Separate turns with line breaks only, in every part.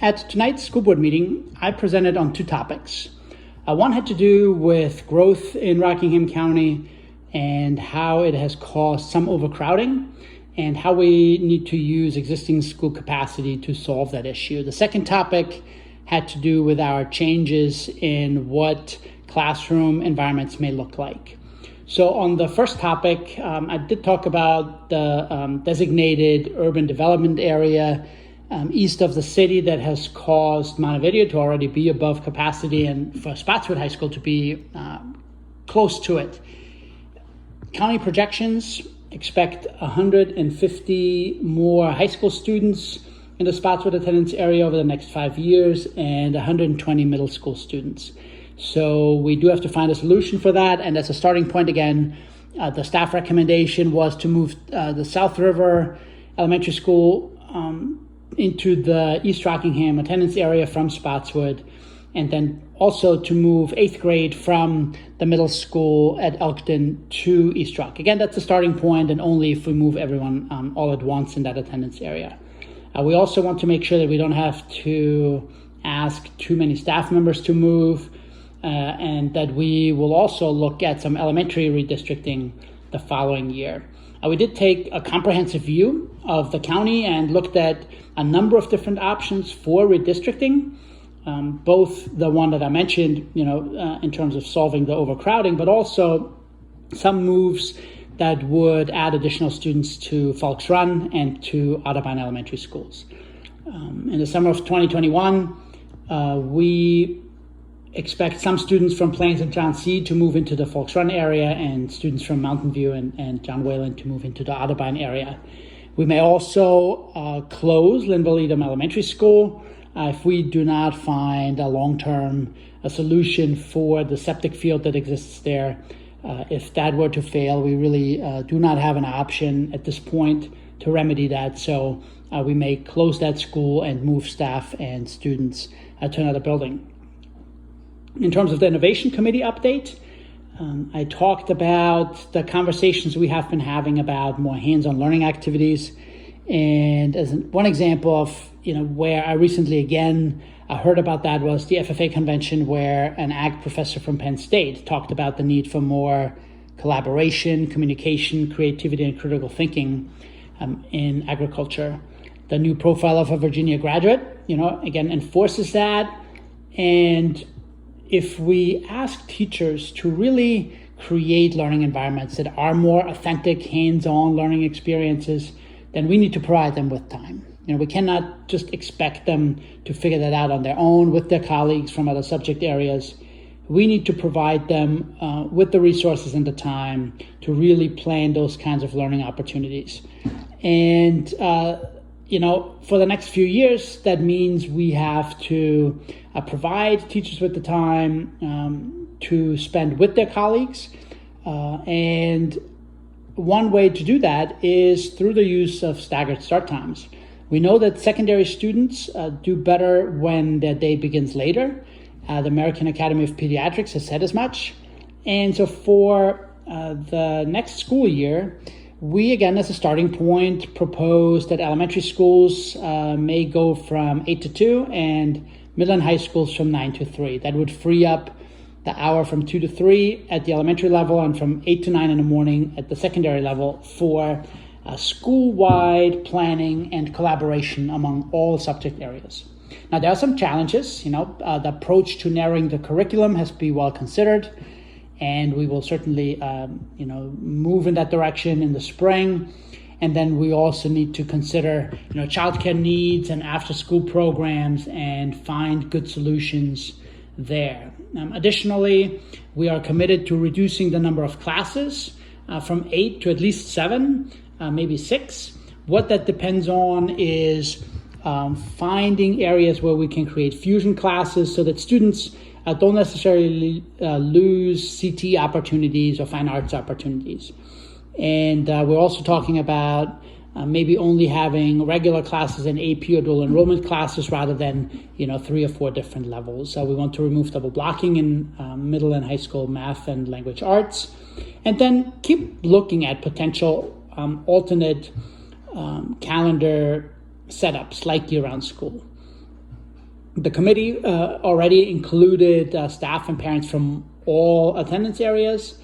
At tonight's school board meeting, I presented on two topics. One had to do with growth in Rockingham County and how it has caused some overcrowding and how we need to use existing school capacity to solve that issue. The second topic had to do with our changes in what classroom environments may look like. So on the first topic, I did talk about the designated urban development area east of the city that has caused Montevideo to already be above capacity and for Spotswood High School to be close to it. County projections expect 150 more high school students in the Spotswood attendance area over the next 5 years and 120 middle school students. So we do have to find a solution for that. And as a starting point, again, the staff recommendation was to move the South River Elementary School into the East Rockingham attendance area from Spotswood, and then also to move 8th grade from the middle school at Elkton to East Rock. Again, that's a starting point, and only if we move everyone all at once in that attendance area. We also want to make sure that we don't have to ask too many staff members to move, and that we will also look at some elementary redistricting the following year. We did take a comprehensive view of the county and looked at a number of different options for redistricting, both the one that I mentioned, in terms of solving the overcrowding, but also some moves that would add additional students to Falks Run and to Audubon Elementary Schools. In the summer of 2021, we expect some students from Plains and John C. to move into the Falks Run area and students from Mountain View and John Wayland to move into the Audubon area. We may also close Linville Edom Elementary School if we do not find a long-term solution for the septic field that exists there. If that were to fail, we really do not have an option at this point to remedy that. So we may close that school and move staff and students to another building. In terms of the Innovation Committee update, I talked about the conversations we have been having about more hands-on learning activities. And as one example of where I recently again heard about that was the FFA convention, where an ag professor from Penn State talked about the need for more collaboration, communication, creativity, and critical thinking in agriculture. The new profile of a Virginia graduate, again, enforces that. And if we ask teachers to really create learning environments that are more authentic, hands-on learning experiences, then we need to provide them with time. We cannot just expect them to figure that out on their own with their colleagues from other subject areas. We need to provide them with the resources and the time to really plan those kinds of learning opportunities. And for the next few years, that means we have to provide teachers with the time to spend with their colleagues. And one way to do that is through the use of staggered start times. We know that secondary students do better when their day begins later. The American Academy of Pediatrics has said as much. And so for the next school year, we, again, as a starting point, propose that elementary schools may go from 8 to 2 and middle and high schools from 9 to 3. That would free up the hour from 2 to 3 at the elementary level and from 8 to 9 in the morning at the secondary level for school-wide planning and collaboration among all subject areas. Now, there are some challenges. The approach to narrowing the curriculum has to be well considered. And we will certainly, move in that direction in the spring. And then we also need to consider, childcare needs and after-school programs and find good solutions there. Additionally, we are committed to reducing the number of classes from 8 to at least 7, maybe 6. What that depends on is finding areas where we can create fusion classes so that students don't necessarily lose CT opportunities or fine arts opportunities. And we're also talking about maybe only having regular classes in AP or dual enrollment classes rather than 3 or 4 different levels. So we want to remove double blocking in middle and high school math and language arts, and then keep looking at potential alternate calendar setups like year-round school. The committee already included staff and parents from all attendance areas.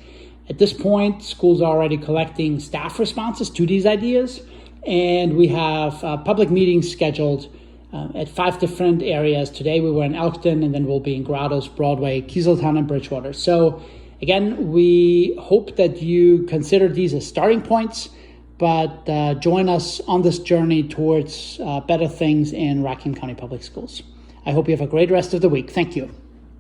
At this point, schools are already collecting staff responses to these ideas, and we have public meetings scheduled at 5 different areas. Today we were in Elkton, and then we'll be in Grottoes, Broadway, Kieseltown, and Bridgewater. So again, we hope that you consider these as starting points, but join us on this journey towards better things in Rockingham County Public Schools. I hope you have a great rest of the week. Thank you.